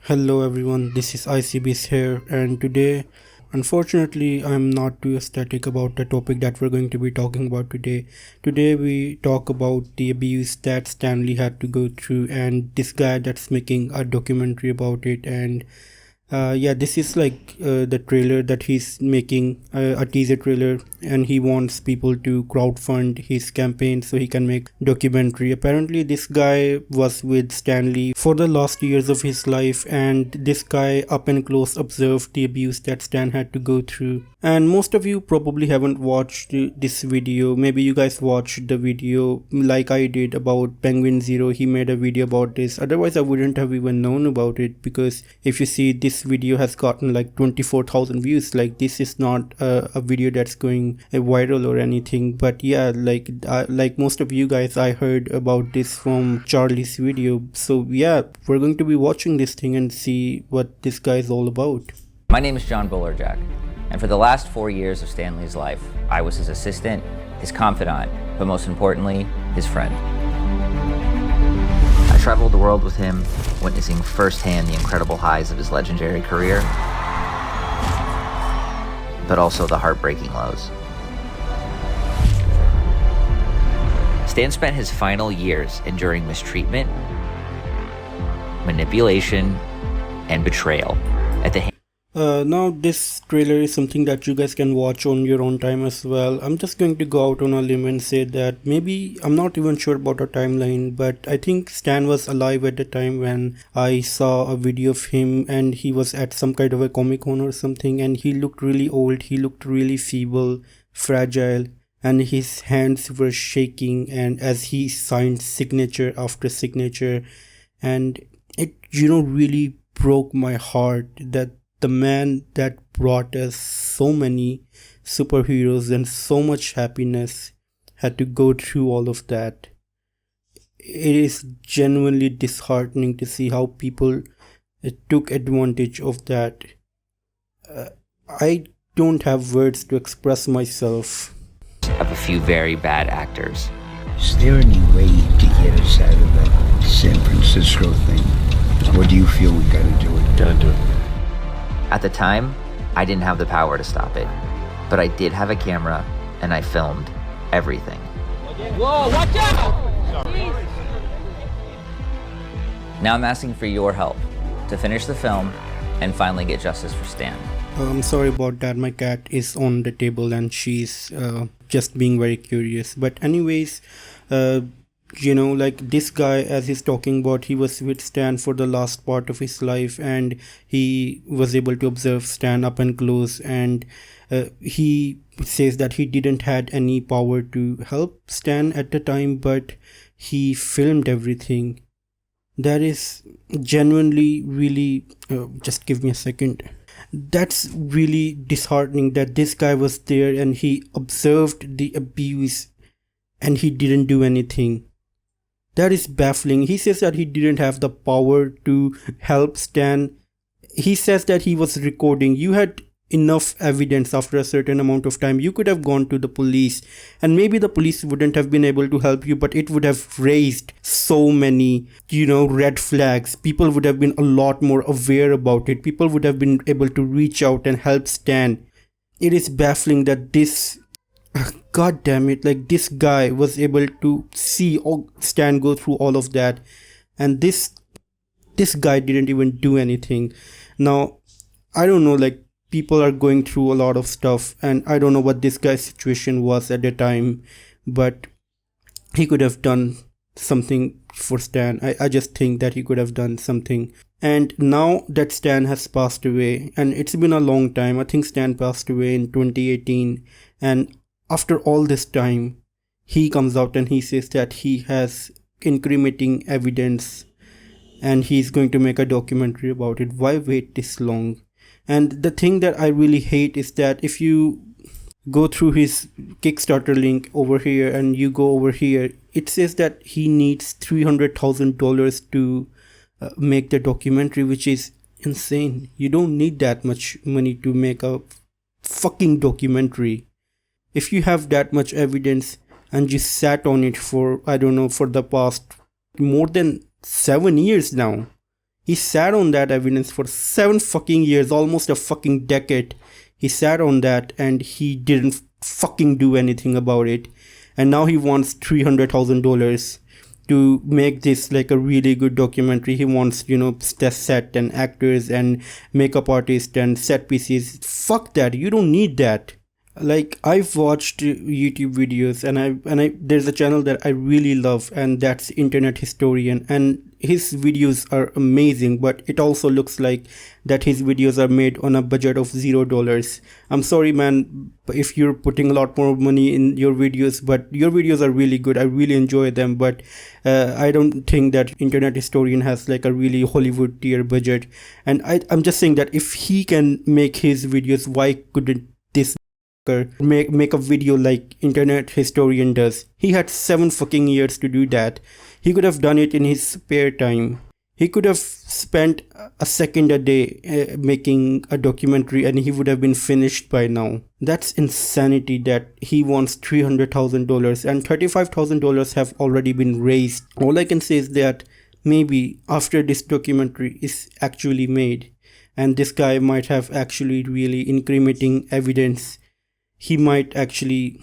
Hello everyone, this is ICBs here, and today, unfortunately, I'm not too ecstatic about the topic that we're going to be talking about today. Today, we talk about the abuse that Stanley had to go through, and this guy that's making a documentary about it. And yeah, this is like the trailer that he's making, a teaser trailer, and he wants people to crowdfund his campaign so he can make documentary. Apparently, this guy was with Stanley for the last years of his life, and this guy up and close observed the abuse that Stan had to go through. And most of you probably haven't watched this video. Maybe you guys watched the video like I did about Penguin Zero. He made a video about this. Otherwise, I wouldn't have even known about it, because if you see, this video has gotten like 24,000 views. Like, this is not a video that's going viral or anything. But yeah, like most of you guys, I heard about this from Charlie's video. So yeah, we're going to be watching this thing and see what this guy is all about. My name is John Bullerjack, and for the last 4 years of Stanley's life, I was his assistant, his confidant, but most importantly, his friend. I traveled the world with him, witnessing firsthand the incredible highs of his legendary career, but also the heartbreaking lows. Stan spent his final years enduring mistreatment, manipulation, and betrayal at the Now this trailer is something that you guys can watch on your own time as well. I'm just going to go out on a limb and say that maybe, I'm not even sure about a timeline, but I think Stan was alive at the time when I saw a video of him, and he was at some kind of a Comic Con or something, and he looked really old, he looked really feeble, fragile, and his hands were shaking, and as he signed signature after signature, and it really broke my heart that the man that brought us so many superheroes and so much happiness had to go through all of that. It is genuinely disheartening to see how people took advantage of that. I don't have words to express myself. of a few very bad actors. Is there any way to get us out of that San Francisco thing? Or do you feel we gotta do it? Gotta do it. At the time, I didn't have the power to stop it, but I did have a camera and I filmed everything. Whoa, watch out! Now I'm asking for your help to finish the film and finally get justice for Stan. I'm sorry about that. My cat is on the table and she's just being very curious. But anyways, like this guy, as he's talking about, he was with Stan for the last part of his life, and he was able to observe Stan up and close, and he says that he didn't had any power to help Stan at the time, but he filmed everything. That is genuinely really just give me a second. That's really disheartening that this guy was there and he observed the abuse and he didn't do anything. That is baffling. He says that he didn't have the power to help Stan. He says that he was recording. You had enough evidence after a certain amount of time. You could have gone to the police, and maybe the police wouldn't have been able to help you, but it would have raised so many, red flags. People would have been a lot more aware about it. People would have been able to reach out and help Stan. It is baffling that this, god damn it, like this guy was able to see Stan go through all of that, and this guy didn't even do anything. Now, I don't know, like, people are going through a lot of stuff, and I don't know what this guy's situation was at the time, but he could have done something for Stan. I just think that he could have done something. And now that Stan has passed away, and it's been a long time, I think Stan passed away in 2018, and after all this time, he comes out and he says that he has incriminating evidence and he's going to make a documentary about it. Why wait this long? And the thing that I really hate is that if you go through his Kickstarter link over here and you go over here, it says that he needs $300,000 to make the documentary, which is insane. You don't need that much money to make a fucking documentary. If you have that much evidence and you sat on it for, I don't know, for the past more than 7 years now, He sat on that evidence for 7 fucking years, almost a fucking decade. He sat on that and he didn't fucking do anything about it. And now he wants $300,000 to make this like a really good documentary. He wants, the set and actors and makeup artists and set pieces. Fuck that. You don't need that. Like, I've watched YouTube videos, and I there's a channel that I really love, and that's Internet Historian, and his videos are amazing, but it also looks like that his videos are made on a budget of $0. I'm sorry, man, if you're putting a lot more money in your videos, but your videos are really good. I really enjoy them, but I don't think that Internet Historian has like a really Hollywood tier budget. And I'm just saying that if he can make his videos, why couldn't this make a video like Internet Historian does? He had 7 fucking years to do that. He could have done it in his spare time. He could have spent a second a day making a documentary, and he would have been finished by now. That's insanity that he wants $300,000 and $35,000 have already been raised. All I can say is that maybe after this documentary is actually made, and this guy might have actually really incriminating evidence, he might actually,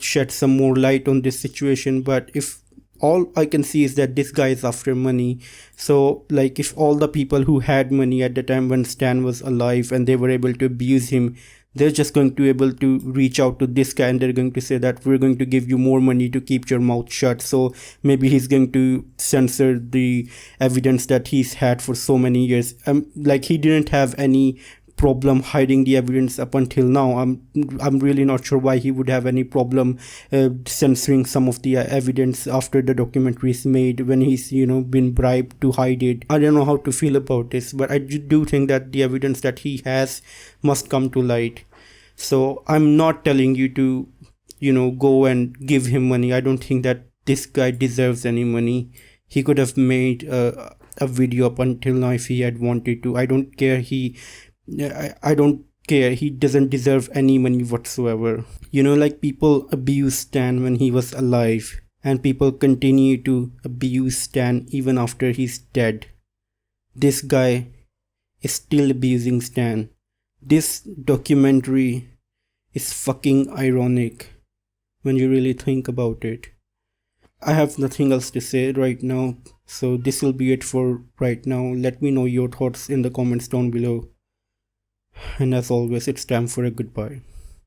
shed some more light on this situation. But if all I can see is that this guy is after money, so like if all the people who had money at the time when Stan was alive and they were able to abuse him, they're just going to be able to reach out to this guy and they're going to say that we're going to give you more money to keep your mouth shut. So maybe he's going to censor the evidence that he's had for so many years. Like, he didn't have any problem hiding the evidence up until now. I'm really not sure why he would have any problem censoring some of the evidence after the documentary is made, when he's been bribed to hide it. I don't know how to feel about this, but I do think that the evidence that he has must come to light. So I'm not telling you to go and give him money. I don't think that this guy deserves any money. He could have made a video up until now if he had wanted to. I don't care. I don't care. He doesn't deserve any money whatsoever. Like, people abuse Stan when he was alive, and people continue to abuse Stan even after he's dead. This guy is still abusing Stan. This documentary is fucking ironic when you really think about it. I have nothing else to say right now, so this will be it for right now. Let me know your thoughts in the comments down below. And as always, it's time for a goodbye.